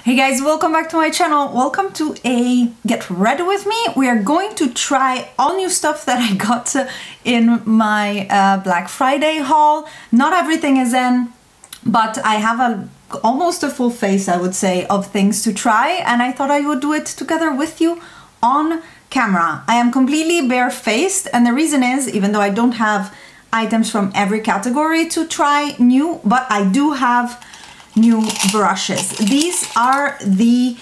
Hey guys, welcome back to my channel. Welcome to a Get Ready With Me. We are going to try all new stuff that I got in my Black Friday haul. Not everything is in, but I have almost a full face, I would say, of things to try, and I thought I would do it together with you on camera. I am completely barefaced, and the reason is, even though I don't have items from every category to try new, but I do have new brushes. These are the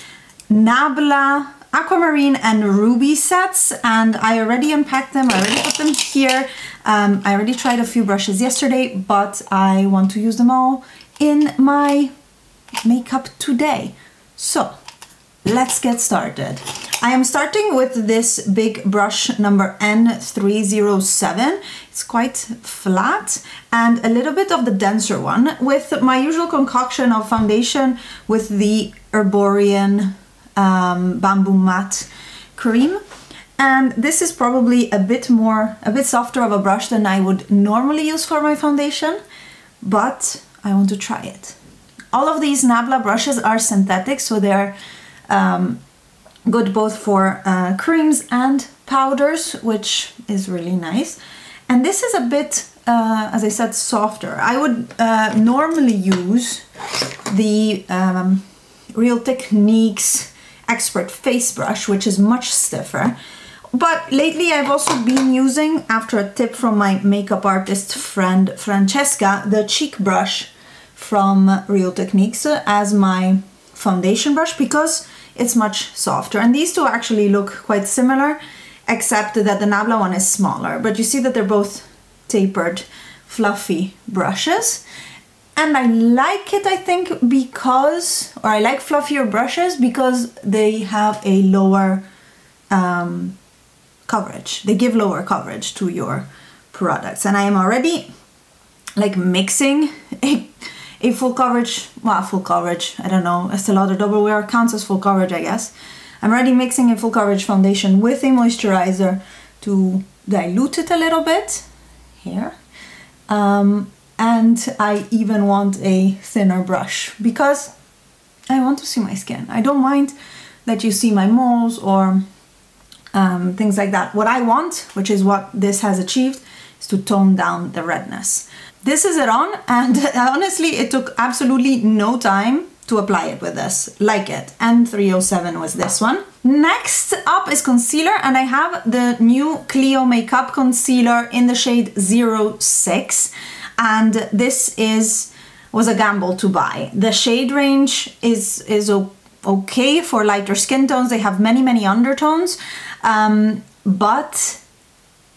Nabla Aquamarine and Ruby sets, and I already unpacked them. I already put them here. I already tried a few brushes yesterday, but I want to use them all in my makeup today. So let's get started. I am starting with this big brush number N307. It's quite flat and a little bit of the denser one with my usual concoction of foundation with the Herborian Bamboo Matte Cream. And this is probably a bit softer of a brush than I would normally use for my foundation, but I want to try it. All of these Nabla brushes are synthetic, so they're good both for creams and powders, which is really nice. And this is a bit, as I said, softer. I would normally use the Real Techniques Expert Face Brush, which is much stiffer. But lately I've also been using, after a tip from my makeup artist friend Francesca, the cheek brush from Real Techniques as my foundation brush because it's much softer. And these two actually look quite similar, except that the Nabla one is smaller. But you see that they're both tapered, fluffy brushes. And I like it, I think, because, or I like fluffier brushes because they have a lower coverage. They give lower coverage to your products. And I am already like mixing a full coverage, well, full coverage, I don't know, Estee Lauder Double Wear counts as full coverage, I guess. I'm already mixing a full coverage foundation with a moisturizer to dilute it a little bit, here. And I even want a thinner brush because I want to see my skin. I don't mind that you see my moles or things like that. What I want, which is what this has achieved, is to tone down the redness. This is it on, and honestly it took absolutely no time to apply it with this, like it. N307 was this one. Next up is concealer, and I have the new Clio Makeup Concealer in the shade 06, and this was a gamble to buy. The shade range is okay for lighter skin tones. They have many undertones, but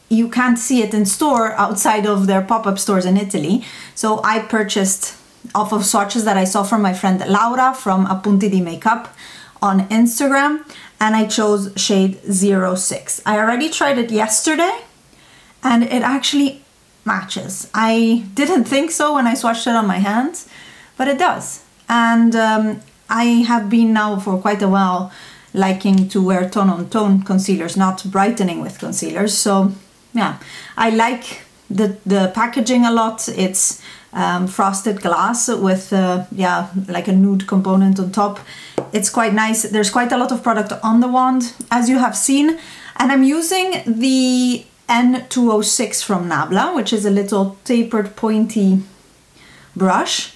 you can't see it in store outside of their pop-up stores in Italy. So I purchased off of swatches that I saw from my friend Laura from Appunti di Makeup on Instagram, and I chose shade 06. I already tried it yesterday and it actually matches. I didn't think so when I swatched it on my hands, but it does. And I have been now for quite a while liking to wear tone-on-tone concealers, not brightening with concealers. So yeah, I like the packaging a lot. It's frosted glass with yeah, like a nude component on top. It's quite nice. There's quite a lot of product on the wand, as you have seen, and I'm using the N206 from Nabla, which is a little tapered pointy brush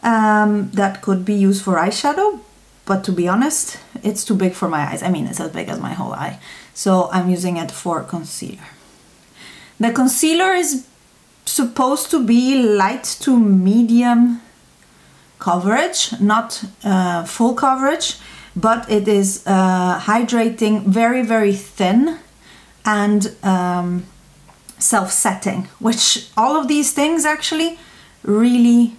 that could be used for eyeshadow, but to be honest, it's too big for my eyes. I mean, it's as big as my whole eye, so I'm using it for concealer. The concealer is supposed to be light to medium coverage, not full coverage, but it is hydrating, very thin, and self-setting, which all of these things actually really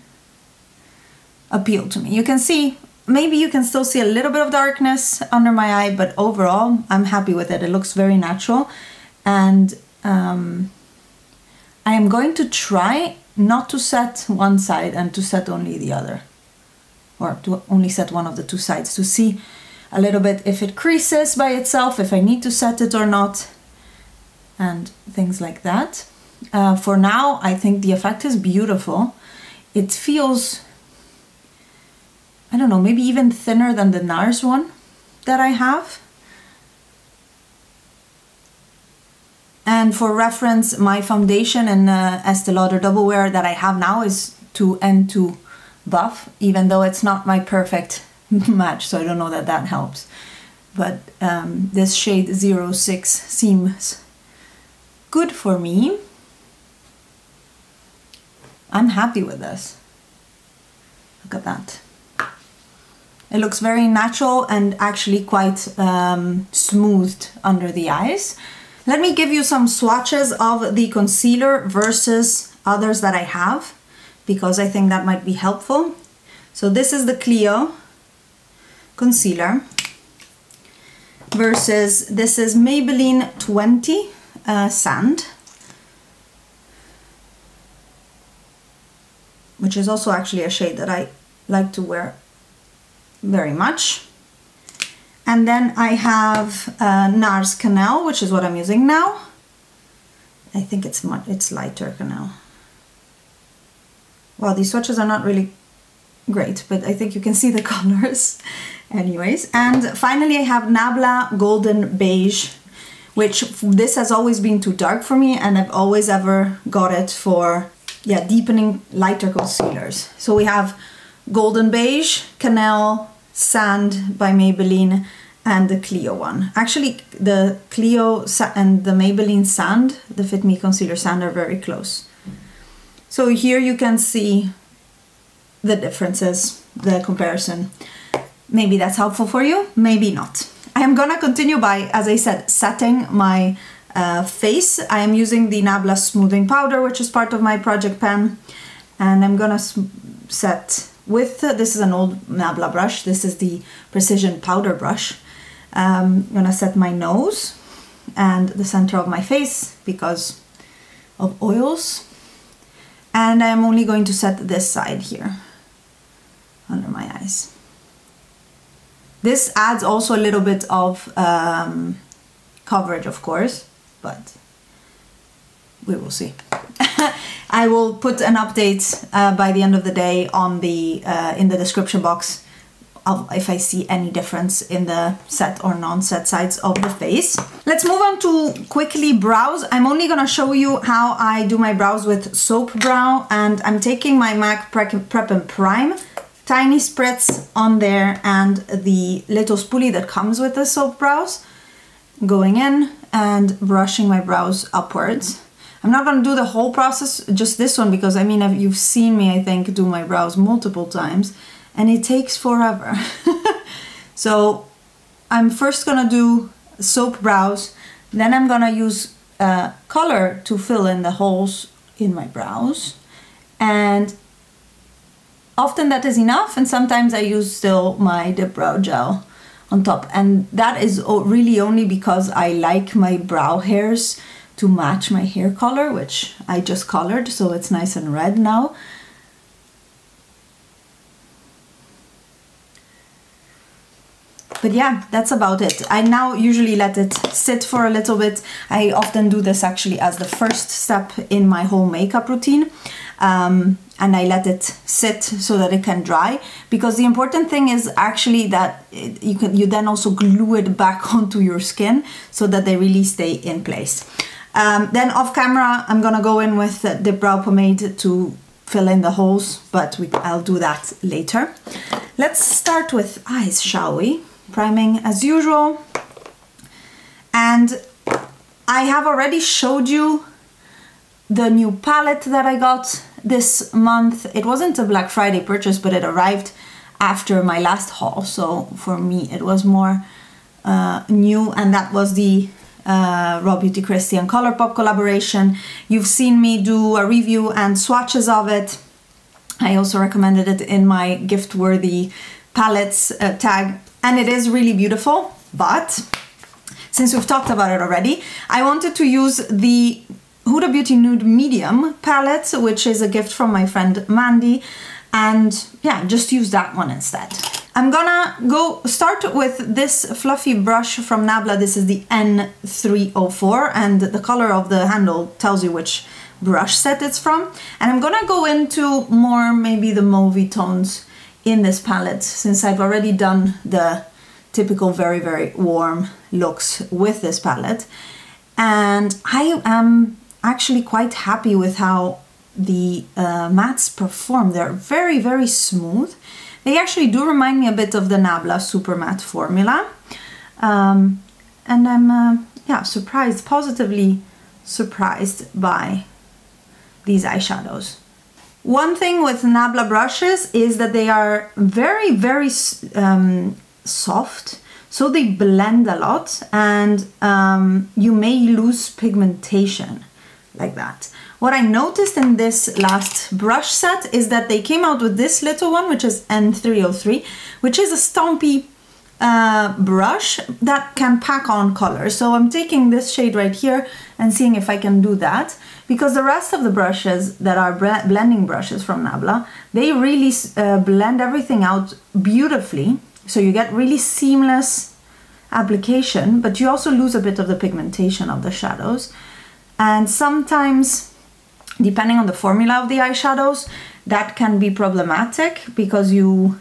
appeal to me. You can see, maybe you can still see a little bit of darkness under my eye, but overall I'm happy with it. It looks very natural, and I am going to try not to set one side and to set only the other, or to only set one of the two sides, to see a little bit if it creases by itself, if I need to set it or not, and things like that. For now, I think the effect is beautiful. It feels, I I don't know, maybe even thinner than the NARS one that I have. And for reference, my foundation in Estee Lauder Double Wear that I have now is 2N2 Buff, even though it's not my perfect match, so I don't know that that helps. But this shade 06 seems good for me. I'm happy with this. Look at that. It looks very natural and actually quite smoothed under the eyes. Let me give you some swatches of the concealer versus others that I have, because I think that might be helpful. So this is the Clio concealer versus this is Maybelline 20 Sand, which is also actually a shade that I like to wear very much. And then I have NARS Canal, which is what I'm using now. I think it's lighter Canal. Well, these swatches are not really great, but I think you can see the colors anyways. And finally I have Nabla Golden Beige, which this has always been too dark for me, and I've always ever got it for, yeah, deepening lighter concealers. So we have Golden Beige, Canal, Sand by Maybelline, and the Clio one. Actually, the Clio and the Maybelline Sand, the Fit Me Concealer Sand, are very close. So here you can see the differences, the comparison. Maybe that's helpful for you, maybe not. I am gonna continue by, as I said, setting my face. I am using the Nabla Smoothing Powder, which is part of my project pan, and I'm gonna set with, this is an old Nabla brush, this is the Precision Powder brush. I'm gonna set my nose and the center of my face because of oils. And I'm only going to set this side here under my eyes. This adds also a little bit of coverage, of course, but we will see. I will put an update by the end of the day on the in the description box of if I see any difference in the set or non-set sides of the face. Let's move on to quickly brows. I'm only gonna show you how I do my brows with Soap Brow, and I'm taking my MAC Prep and Prime, tiny spritz on there, and the little spoolie that comes with the Soap Brows, going in and brushing my brows upwards. I'm not gonna do the whole process, just this one, because I mean, you've seen me, I think, do my brows multiple times, and it takes forever. So I'm first gonna do soap brows, then I'm gonna use color to fill in the holes in my brows, and often that is enough, and sometimes I use still my dip brow gel on top, and that is really only because I like my brow hairs to match my hair color, which I just colored, so it's nice and red now. But yeah, that's about it. I now usually let it sit for a little bit. I often do this actually as the first step in my whole makeup routine. And I let it sit so that it can dry, because the important thing is actually that you then also glue it back onto your skin so that they really stay in place. Then off camera, I'm gonna go in with the brow pomade to fill in the holes, but I'll do that later. Let's start with eyes, shall we? Priming as usual. And I have already showed you the new palette that I got this month. It wasn't a Black Friday purchase, but it arrived after my last haul. So for me, it was more new, and that was the Raw Beauty Christie and Colourpop collaboration. You've seen me do a review and swatches of it. I also recommended it in my gift-worthy palettes tag, and it is really beautiful. But since we've talked about it already, I wanted to use the Huda Beauty Nude Medium palette, which is a gift from my friend Mandy, and yeah, just use that one instead. I'm gonna start with this fluffy brush from Nabla. This is the N304, and the color of the handle tells you which brush set it's from. And I'm gonna go into more maybe the mauvey tones in this palette, since I've already done the typical very, very warm looks with this palette. And I am actually quite happy with how the mattes perform. They're very, very smooth. They actually do remind me a bit of the Nabla Super Matte formula. And I'm yeah, surprised, positively surprised by these eyeshadows. One thing with Nabla brushes is that they are very, very soft, so they blend a lot, and you may lose pigmentation like that. What I noticed in this last brush set is that they came out with this little one, which is N303, which is a stumpy brush that can pack on color. So I'm taking this shade right here and seeing if I can do that, because the rest of the brushes that are blending brushes from Nabla, they really blend everything out beautifully. So you get really seamless application, but you also lose a bit of the pigmentation of the shadows. And sometimes, depending on the formula of the eyeshadows, that can be problematic, because you,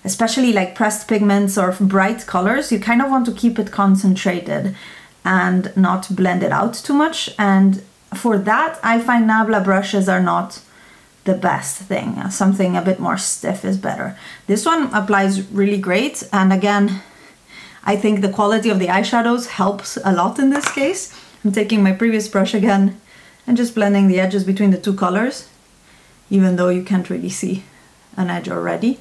especially like pressed pigments or bright colors, you kind of want to keep it concentrated and not blend it out too much. And for that, I find Nabla brushes are not the best thing. Something a bit more stiff is better. This one applies really great, and again, I think the quality of the eyeshadows helps a lot in this case. I'm taking my previous brush again and just blending the edges between the two colors, even though you can't really see an edge already.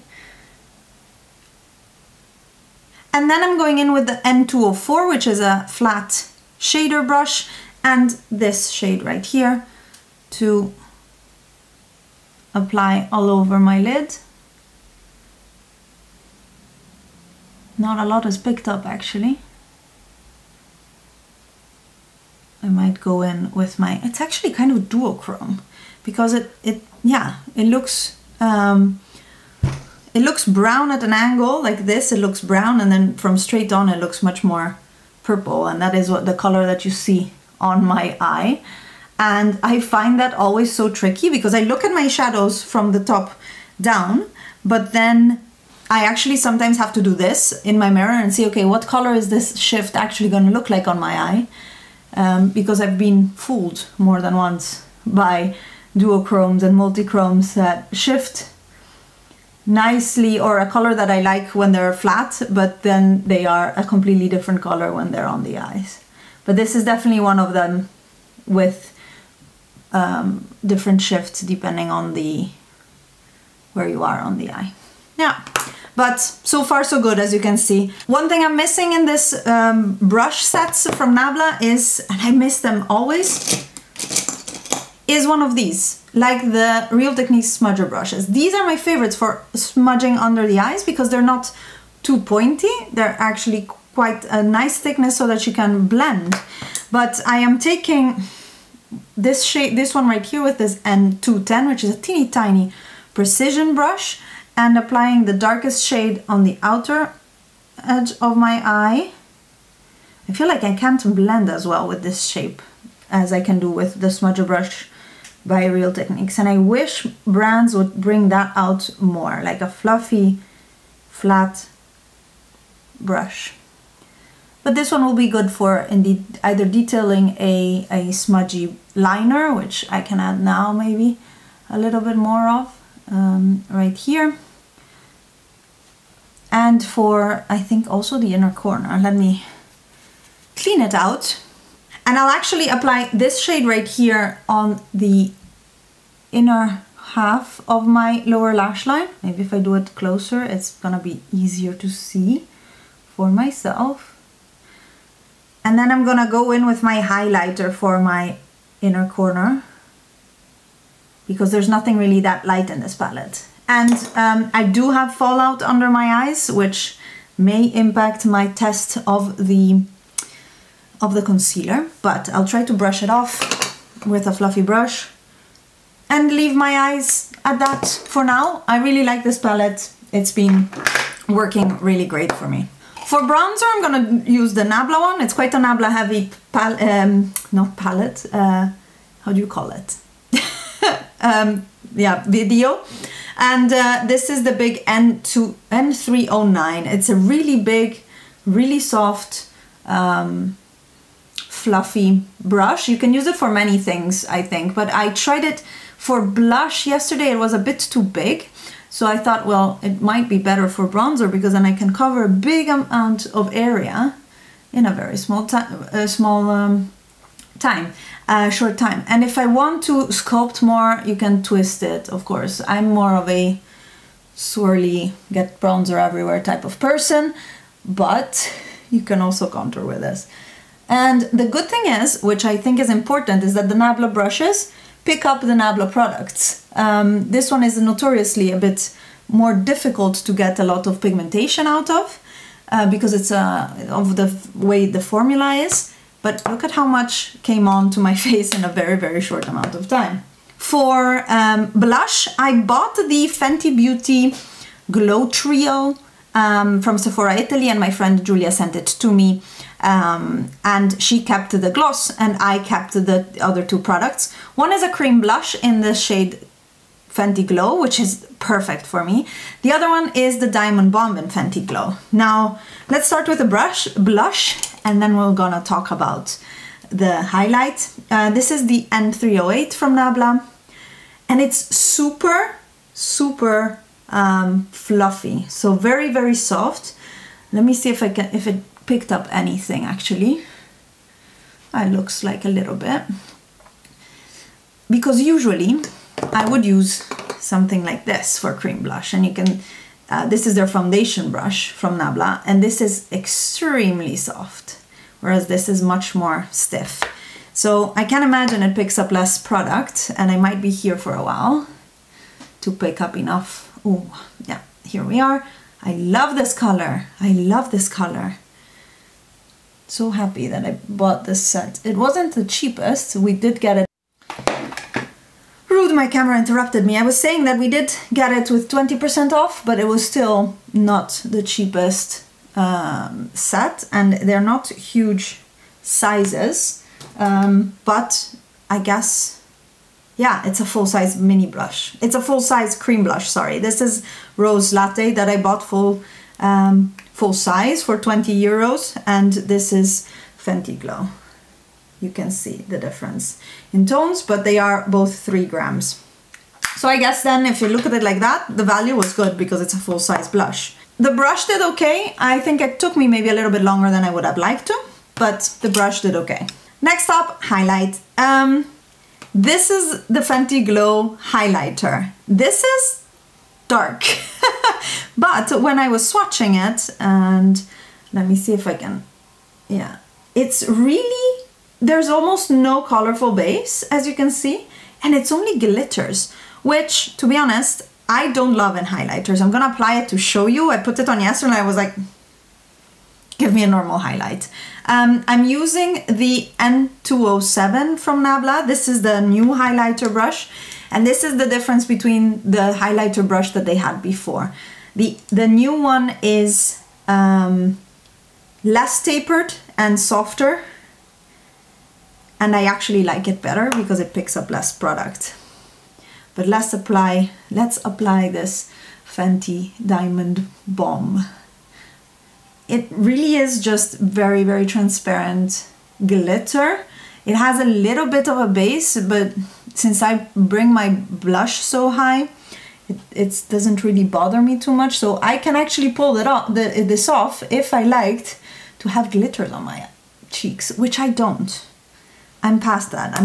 And then I'm going in with the N204, which is a flat shader brush, and this shade right here to apply all over my lid. Not a lot is picked up actually. I might go in with my, it's actually kind of duochrome, because it looks brown at an angle like this. It looks brown, and then from straight on it looks much more purple, and that is what the color that you see on my eye. And I find that always so tricky, because I look at my shadows from the top down, but then I actually sometimes have to do this in my mirror and see, okay, what color is this shift actually going to look like on my eye? Because I've been fooled more than once by duochromes and multichromes that shift nicely, or a color that I like when they're flat, but then they are a completely different color when they're on the eyes. But this is definitely one of them with different shifts depending on where you are on the eye. Yeah, but so far so good, as you can see. One thing I'm missing in this brush sets from Nabla is, and I miss them always, is one of these, like the Real Techniques smudger brushes. These are my favorites for smudging under the eyes, because they're not too pointy. They're actually quite a nice thickness so that you can blend. But I am taking this shade, this one right here with this N210, which is a teeny tiny precision brush, and applying the darkest shade on the outer edge of my eye. I feel like I can't blend as well with this shape as I can do with the smudger brush by Real Techniques, and I wish brands would bring that out more, like a fluffy, flat brush. But this one will be good for indeed either detailing a smudgy liner, which I can add now maybe a little bit more of right here, and for, I think, also the inner corner. Let me clean it out. And I'll actually apply this shade right here on the inner half of my lower lash line. Maybe if I do it closer, it's gonna be easier to see for myself. And then I'm gonna go in with my highlighter for my inner corner, because there's nothing really that light in this palette. And I do have fallout under my eyes, which may impact my test of the concealer, but I'll try to brush it off with a fluffy brush and leave my eyes at that for now. I really like this palette. It's been working really great for me. For bronzer, I'm gonna use the Nabla one. It's quite a Nabla heavy not palette, how do you call it? Yeah, video. And this is the big N309. It's a really big, really soft, fluffy brush. You can use it for many things, I think, but I tried it for blush yesterday. It was a bit too big, so I thought, well, it might be better for bronzer because then I can cover a big amount of area in a very small short time. And if I want to sculpt more, you can twist it, of course. I'm more of a swirly, get bronzer everywhere type of person, but you can also contour with this. And the good thing is, which I think is important, is that the Nabla brushes pick up the Nabla products. This one is notoriously a bit more difficult to get a lot of pigmentation out of because it's of the way the formula is. But look at how much came on to my face in a very, very short amount of time. For blush, I bought the Fenty Beauty Glow Trio from Sephora Italy, and my friend Julia sent it to me. And she kept the gloss and I kept the other two products. One is a cream blush in the shade Fenty Glow, which is perfect for me. The other one is the Diamond Bomb in Fenty Glow. Now, let's start with the blush, and then we're gonna talk about the highlight. This is the N308 from Nabla, and it's super, super fluffy. So very, very soft. Let me see if it picked up anything actually. It looks like a little bit. Because usually I would use something like this for cream blush, and you can, this is their foundation brush from Nabla, and this is extremely soft, whereas this is much more stiff. So I can imagine it picks up less product, and I might be here for a while to pick up enough. Oh, yeah, here we are. I love this color. I love this color. So happy that I bought this set. It wasn't the cheapest. We did get it. Rude, my camera interrupted me. I was saying that we did get it with 20% off, but it was still not the cheapest set, and they're not huge sizes, but I guess, yeah, it's a full-size mini blush. It's a full-size cream blush, sorry. This is Rose Latte that I bought full size for 20 euros, and this is Fenty Glow. You can see the difference in tones, but they are both 3 grams. So I guess then if you look at it like that, the value was good because it's a full-size blush. The brush did okay. I think it took me maybe a little bit longer than I would have liked to, but the brush did okay. Next up, highlight. This is the Fenty Glow highlighter. This is dark, but when I was swatching it, and let me see if I can, yeah, it's really, there's almost no colorful base, as you can see, and it's only glitters, which, to be honest, I don't love in highlighters. I'm gonna apply it to show you. I put it on yesterday and I was like, give me a normal highlight. I'm using the N207 from Nabla. This is the new highlighter brush, and this is the difference between the highlighter brush that they had before. The new one is less tapered and softer, and I actually like it better because it picks up less product. But let's apply this Fenty Diamond Bomb. It really is just very, very transparent glitter. It has a little bit of a base, but since I bring my blush so high, it doesn't really bother me too much. So I can actually pull this off if I liked to have glitters on my cheeks, which I don't. I'm past that.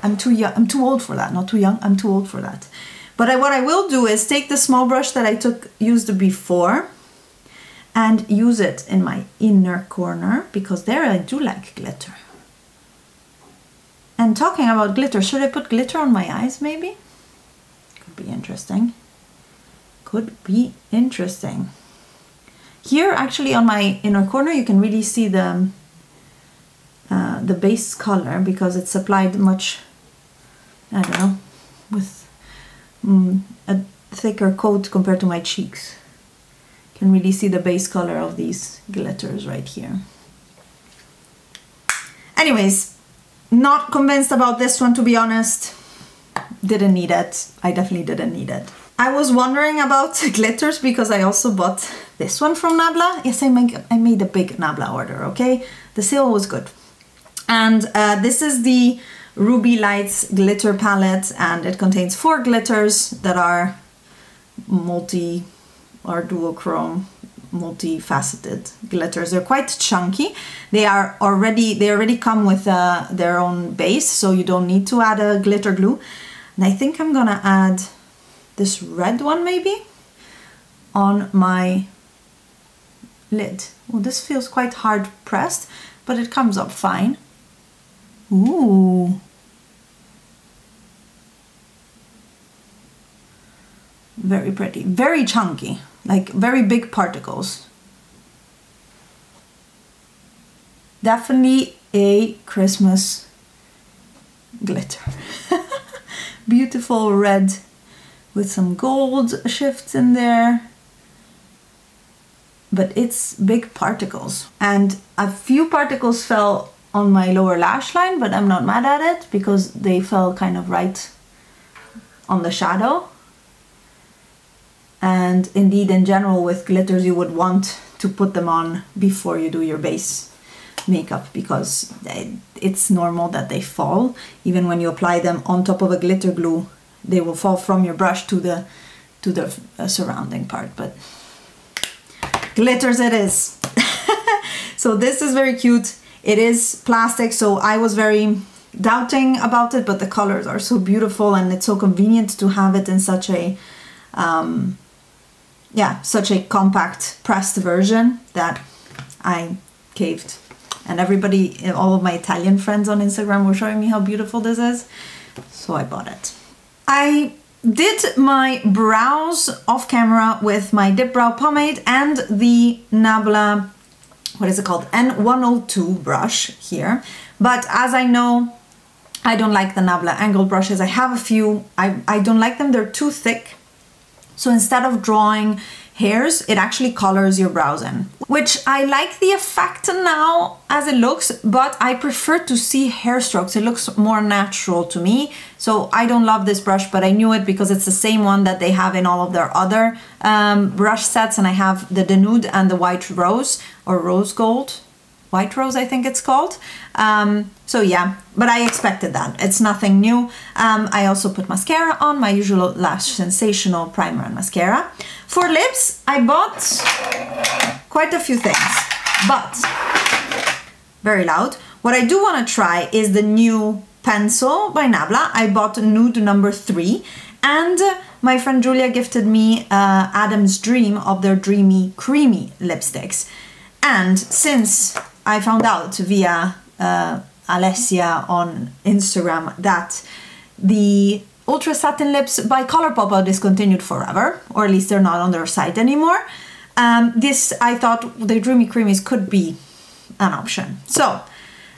I'm too young. I'm too old for that. Not too young. I'm too old for that. But what I will do is take the small brush that I used before and use it in my inner corner, because there I do like glitter. And talking about glitter, should I put glitter on my eyes maybe? Could be interesting. Could be interesting. Here actually on my inner corner you can really see the base color, because it's applied much, I don't know, with a thicker coat compared to my cheeks. Can really see the base color of these glitters right here. Anyways, not convinced about this one, to be honest. Didn't need it. I definitely didn't need it. I was wondering about glitters because I also bought this one from Nabla. Yes, I made a big Nabla order, okay? The sale was good. And this is the Ruby Lights glitter palette, and it contains 4 glitters that are multi or duochrome, multifaceted glitters. They're quite chunky. They already come with their own base, so you don't need to add a glitter glue. And I think I'm gonna add this red one maybe on my lid. Well, this feels quite hard pressed, but it comes up fine. Ooh. Very pretty, very chunky, like very big particles. Definitely a Christmas glitter. Beautiful red with some gold shifts in there. But it's big particles. And a few particles fell on my lower lash line, but I'm not mad at it because they fell kind of right on the shadow. And indeed, in general, with glitters, you would want to put them on before you do your base makeup because it's normal that they fall. Even when you apply them on top of a glitter glue, they will fall from your brush to the surrounding part. But glitters it is. So this is very cute. It is plastic, so I was very doubting about it, but the colors are so beautiful and it's so convenient to have it in such a such a compact pressed version that I caved. And everybody, all of my Italian friends on Instagram were showing me how beautiful this is, so I bought it. I did my brows off camera with my dip brow pomade and the Nabla, what is it called, N102 brush here. But as I know, I don't like the Nabla angled brushes. I have a few, I don't like them, they're too thick. So instead of drawing hairs, it actually colors your brows in, which I like the effect now as it looks, but I prefer to see hair strokes. It looks more natural to me. So I don't love this brush, but I knew it because it's the same one that they have in all of their other brush sets. And I have the Denude and the White Rose, or Rose Gold. White Rose, I think it's called. So yeah, but I expected that. It's nothing new. I also put mascara on, my usual Lash Sensational primer and mascara. For lips, I bought quite a few things, but very loud. What I do want to try is the new pencil by Nabla. I bought nude number 3, and my friend Julia gifted me Adam's Dream of their Dreamy Creamy lipsticks. And since I found out via Alessia on Instagram that the Ultra Satin Lips by Colourpop are discontinued forever, or at least they're not on their site anymore, I thought the Dreamy Creamies could be an option. So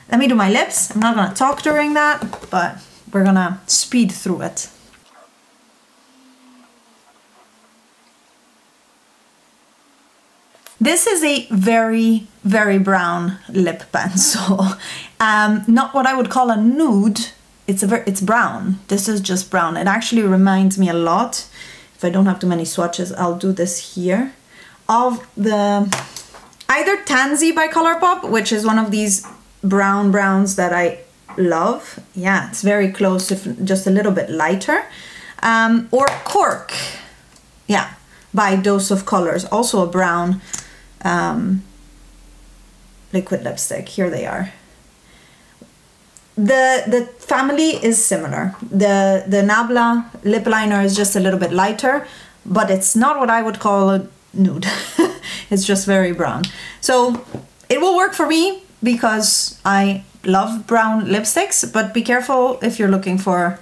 let me do my lips. I'm not gonna talk during that, but we're gonna speed through it. This is a very, very brown lip pencil. Not what I would call a nude. It's brown. This is just brown. It actually reminds me a lot, if I don't have too many swatches, I'll do this here, of the either Tansy by Colourpop, which is one of these browns that I love. Yeah, it's very close, if just a little bit lighter. Or Cork, yeah, by Dose of Colors, also a brown liquid lipstick. Here they are. The family is similar. The Nabla lip liner is just a little bit lighter, but it's not what I would call a nude. It's just very brown. So it will work for me because I love brown lipsticks, but be careful if you're looking for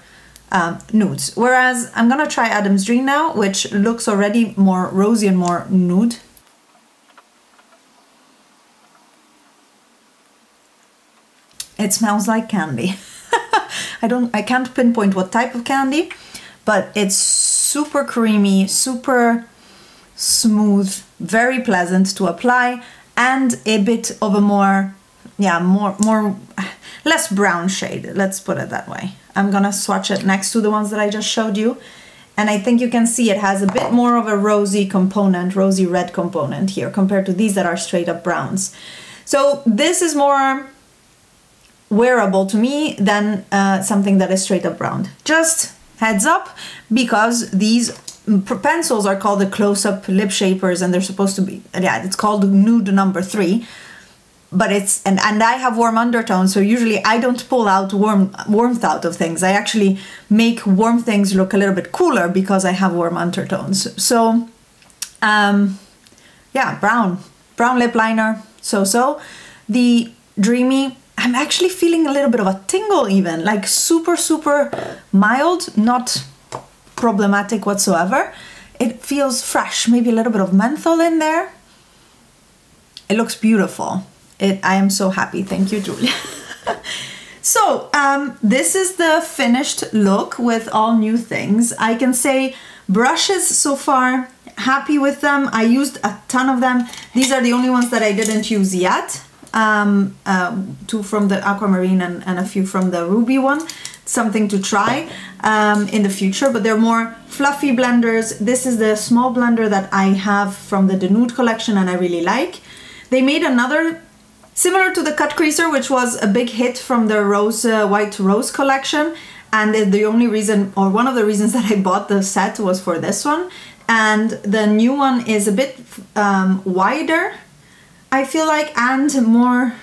nudes. Whereas I'm gonna try Adam's Dream now, which looks already more rosy and more nude. It smells like candy. I can't pinpoint what type of candy, but it's super creamy, super smooth, very pleasant to apply, and a bit of a more, yeah, less brown shade, let's put it that way. I'm gonna swatch it next to the ones that I just showed you, And I think you can see it has a bit more of a rosy component, rosy red component here compared to these that are straight up browns. So this is more wearable to me than something that is straight up brown. Just heads up, because these pencils are called the close-up lip shapers, and they're supposed to be, yeah, it's called nude number 3. But it's, and I have warm undertones, so usually I don't pull out warmth out of things. I actually make warm things look a little bit cooler because I have warm undertones. So, yeah, brown lip liner, so. The Dreamy, I'm actually feeling a little bit of a tingle even, like super, super mild, not problematic whatsoever. It feels fresh, maybe a little bit of menthol in there. It looks beautiful. I am so happy. Thank you, Julia. So this is the finished look with all new things. I can say brushes so far, happy with them. I used a ton of them. These are the only ones that I didn't use yet. 2 from the aquamarine and a few from the ruby one. Something to try in the future, but they're more fluffy blenders. This is the small blender that I have from the Nude collection and I really like. They made another similar to the cut creaser, which was a big hit from the rose white rose collection, and the only reason, or one of the reasons that I bought the set was for this one. And the new one is a bit wider, I feel like, and more,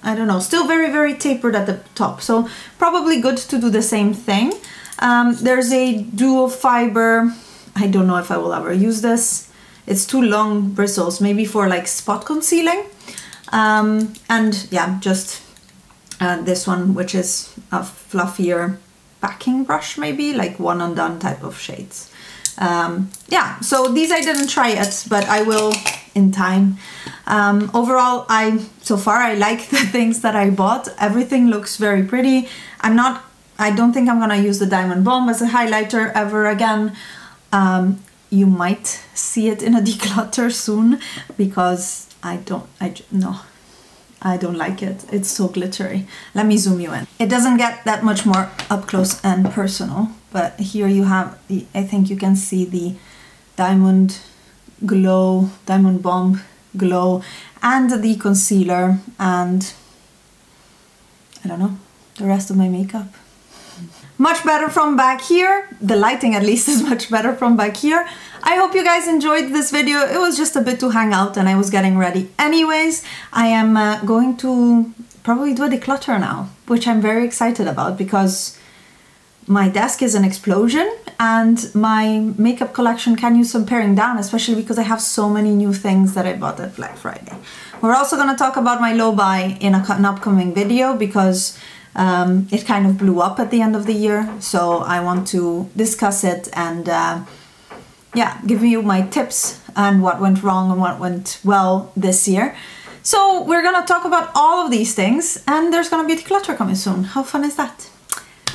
I don't know, still very, very tapered at the top. So probably good to do the same thing. There's a dual fiber. I don't know if I will ever use this. It's too long bristles, maybe for like spot concealing. And yeah, just this one, which is a fluffier packing brush, maybe like one and done type of shades. Yeah, so these I didn't try yet, but I will in time. Overall, so far I like the things that I bought. Everything looks very pretty. I don't think I'm gonna use the Diamond Balm as a highlighter ever again. You might see it in a declutter soon, because I don't like it. It's so glittery. Let me zoom you in. It doesn't get that much more up close and personal, but here you have I think you can see the Diamond Glow, Diamond Bomb Glow, and the concealer, and I don't know, the rest of my makeup. Much better from back here. The lighting at least is much better from back here. I hope you guys enjoyed this video. It was just a bit to hang out and I was getting ready anyways. I am going to probably do a declutter now, which I'm very excited about, because my desk is an explosion and my makeup collection can use some paring down, especially because I have so many new things that I bought at Black Friday. We're also going to talk about my low buy in an upcoming video, because it kind of blew up at the end of the year, so I want to discuss it and yeah, give you my tips and what went wrong and what went well this year. So we're gonna talk about all of these things, and there's gonna be a declutter coming soon. How fun is that?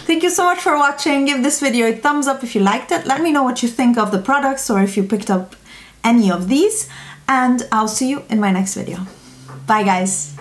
Thank you so much for watching. Give this video a thumbs up if you liked it. Let me know what you think of the products, or if you picked up any of these, and I'll see you in my next video. Bye guys.